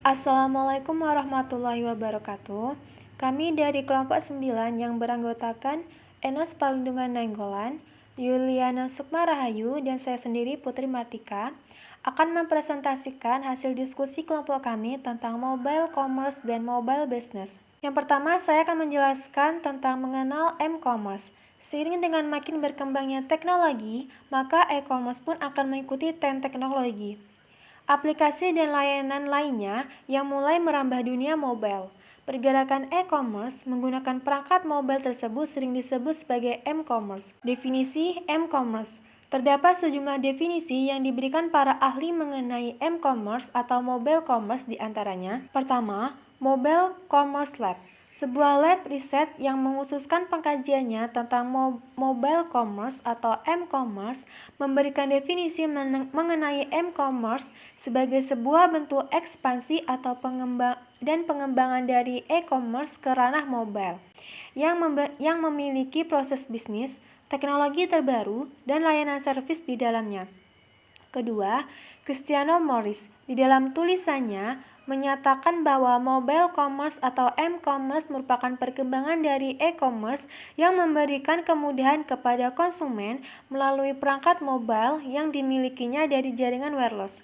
Assalamualaikum warahmatullahi wabarakatuh. Kami dari kelompok 9 yang beranggotakan Enos Palundungan Nainggolan, Yuliana Sukma Rahayu, dan saya sendiri Putri Martika akan mempresentasikan hasil diskusi kelompok kami tentang mobile commerce dan mobile business. Yang pertama, saya akan menjelaskan tentang mengenal m-commerce. Seiring dengan makin berkembangnya teknologi, maka e-commerce pun akan mengikuti tren teknologi. Aplikasi dan layanan lainnya yang mulai merambah dunia mobile. Pergerakan e-commerce menggunakan perangkat mobile tersebut sering disebut sebagai m-commerce. Definisi m-commerce. Terdapat sejumlah definisi yang diberikan para ahli mengenai m-commerce atau mobile commerce, di antaranya. Pertama, Mobile Commerce Lab. Sebuah lab riset yang mengkhususkan pengkajiannya tentang mobile commerce atau m-commerce memberikan definisi mengenai m-commerce sebagai sebuah bentuk ekspansi atau pengembangan dari e-commerce ke ranah mobile yang memiliki proses bisnis, teknologi terbaru, dan layanan servis di dalamnya. Kedua, Cristiano Morris di dalam tulisannya menyatakan bahwa mobile commerce atau m-commerce merupakan perkembangan dari e-commerce yang memberikan kemudahan kepada konsumen melalui perangkat mobile yang dimilikinya dari jaringan wireless.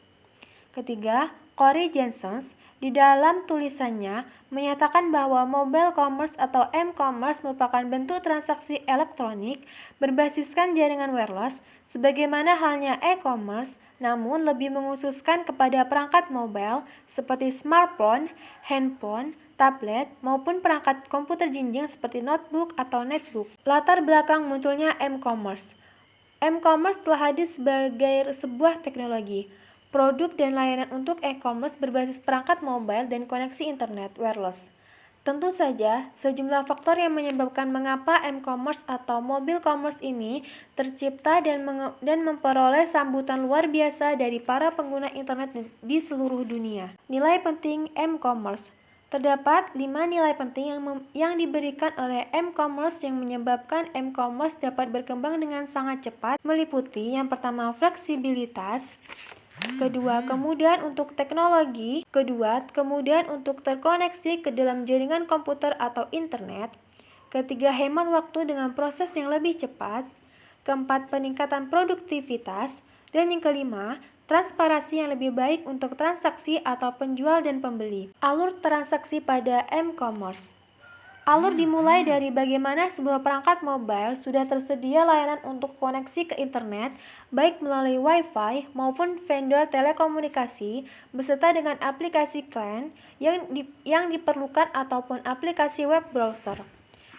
Ketiga, Corey Jensen di dalam tulisannya menyatakan bahwa mobile commerce atau m-commerce merupakan bentuk transaksi elektronik berbasiskan jaringan wireless sebagaimana halnya e-commerce, namun lebih mengkhususkan kepada perangkat mobile seperti smartphone, handphone, tablet, maupun perangkat komputer jinjing seperti notebook atau netbook. Latar belakang munculnya m-commerce. M-commerce telah hadir sebagai sebuah teknologi, produk dan layanan untuk e-commerce berbasis perangkat mobile dan koneksi internet wireless. Tentu saja, sejumlah faktor yang menyebabkan mengapa m-commerce atau mobile commerce ini tercipta dan memperoleh sambutan luar biasa dari para pengguna internet di seluruh dunia. Nilai penting m-commerce. Terdapat 5 nilai penting yang diberikan oleh m-commerce yang menyebabkan m-commerce dapat berkembang dengan sangat cepat, meliputi yang pertama fleksibilitas, kedua kemudahan untuk teknologi, kedua kemudahan untuk terkoneksi ke dalam jaringan komputer atau internet, ketiga hemat waktu dengan proses yang lebih cepat, keempat peningkatan produktivitas, dan yang kelima transparansi yang lebih baik untuk transaksi atau penjual dan pembeli. Alur transaksi pada m-commerce. Alur dimulai dari bagaimana sebuah perangkat mobile sudah tersedia layanan untuk koneksi ke internet, baik melalui Wi-Fi maupun vendor telekomunikasi, beserta dengan aplikasi klien yang diperlukan ataupun aplikasi web browser.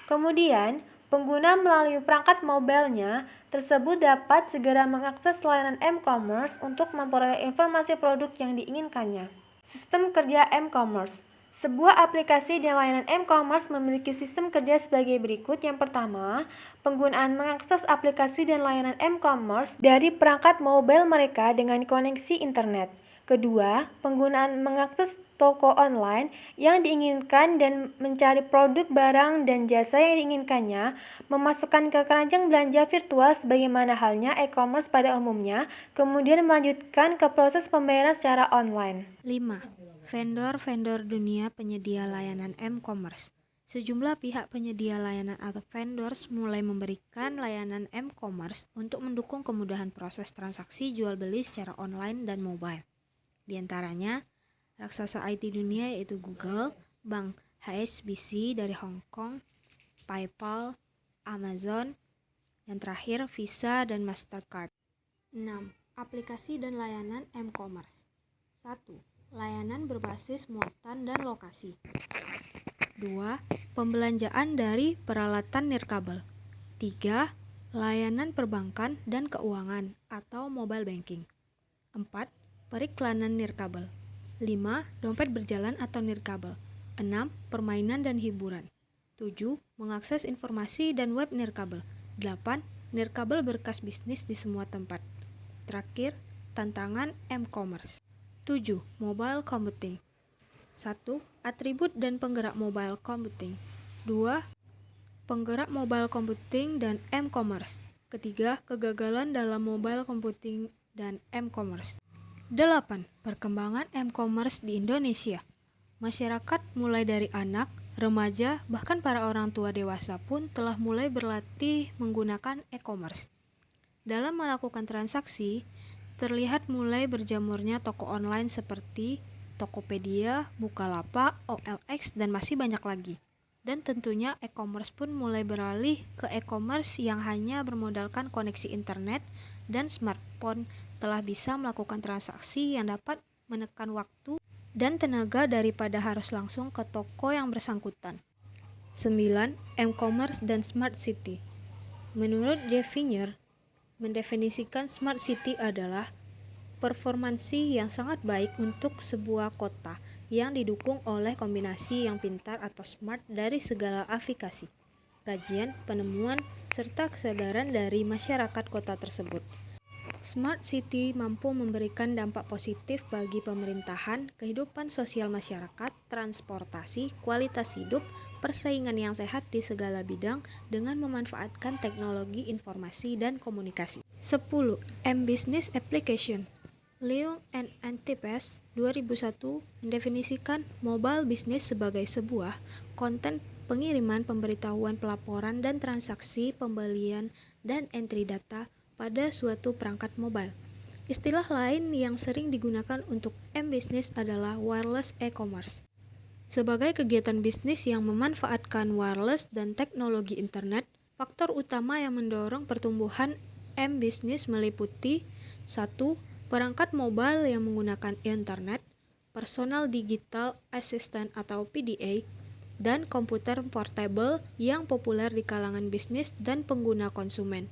Kemudian, pengguna melalui perangkat mobilenya tersebut dapat segera mengakses layanan m-commerce untuk memperoleh informasi produk yang diinginkannya. Sistem kerja m-commerce. Sebuah aplikasi dan layanan m-commerce memiliki sistem kerja sebagai berikut. Yang pertama, penggunaan mengakses aplikasi dan layanan m-commerce dari perangkat mobile mereka dengan koneksi internet. Kedua, penggunaan mengakses toko online yang diinginkan dan mencari produk, barang, dan jasa yang diinginkannya, memasukkan ke keranjang belanja virtual sebagaimana halnya e-commerce pada umumnya, kemudian melanjutkan ke proses pembayaran secara online. 5. Vendor-vendor dunia penyedia layanan m-commerce. Sejumlah pihak penyedia layanan atau vendors mulai memberikan layanan m-commerce untuk mendukung kemudahan proses transaksi jual beli secara online dan mobile. Di antaranya, raksasa IT dunia yaitu Google, Bank HSBC dari Hong Kong, PayPal, Amazon, yang terakhir Visa dan Mastercard. 6. Aplikasi dan layanan m-commerce. 1. Layanan berbasis muatan dan lokasi. 2. Pembelanjaan dari peralatan nirkabel. 3. Layanan perbankan dan keuangan atau mobile banking. 4. Periklanan nirkabel. 5. Dompet berjalan atau nirkabel. 6. Permainan dan hiburan. 7. Mengakses informasi dan web nirkabel. 8. Nirkabel berkas bisnis di semua tempat. Terakhir, tantangan m-commerce. 7. Mobile computing. 1. Atribut dan penggerak mobile computing. 2. Penggerak mobile computing dan m-commerce. Ketiga, kegagalan dalam mobile computing dan m-commerce. 8. Perkembangan e-commerce di Indonesia. Masyarakat mulai dari anak, remaja, bahkan para orang tua dewasa pun telah mulai berlatih menggunakan e-commerce. Dalam melakukan transaksi, terlihat mulai berjamurnya toko online seperti Tokopedia, Bukalapak, OLX, dan masih banyak lagi. Dan tentunya e-commerce pun mulai beralih ke e-commerce yang hanya bermodalkan koneksi internet dan smartphone telah bisa melakukan transaksi yang dapat menekan waktu dan tenaga daripada harus langsung ke toko yang bersangkutan. 9. E-commerce dan Smart City. Menurut Jeff Viner, mendefinisikan Smart City adalah performansi yang sangat baik untuk sebuah kota yang didukung oleh kombinasi yang pintar atau smart dari segala aplikasi, kajian, penemuan, serta kesadaran dari masyarakat kota tersebut. Smart City mampu memberikan dampak positif bagi pemerintahan, kehidupan sosial masyarakat, transportasi, kualitas hidup, persaingan yang sehat di segala bidang dengan memanfaatkan teknologi informasi dan komunikasi. 10. M-Business Application. Leung and Antipes 2001 mendefinisikan mobile business sebagai sebuah konten pengiriman pemberitahuan pelaporan dan transaksi pembelian dan entry data pada suatu perangkat mobile. Istilah lain yang sering digunakan untuk M-Business adalah wireless e-commerce. Sebagai kegiatan bisnis yang memanfaatkan wireless dan teknologi internet, faktor utama yang mendorong pertumbuhan M-Business meliputi 1. Perangkat mobile yang menggunakan internet, personal digital assistant atau PDA, dan komputer portable yang populer di kalangan bisnis dan pengguna konsumen.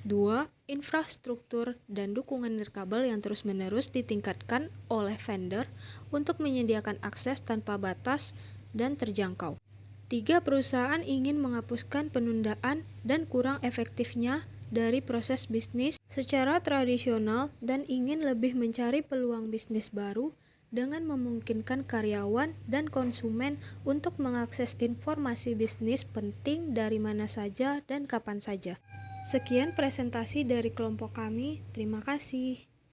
2. Infrastruktur dan dukungan nirkabel yang terus-menerus ditingkatkan oleh vendor untuk menyediakan akses tanpa batas dan terjangkau. 3. Perusahaan ingin menghapuskan penundaan dan kurang efektifnya dari proses bisnis secara tradisional dan ingin lebih mencari peluang bisnis baru dengan memungkinkan karyawan dan konsumen untuk mengakses informasi bisnis penting dari mana saja dan kapan saja. Sekian presentasi dari kelompok kami. Terima kasih.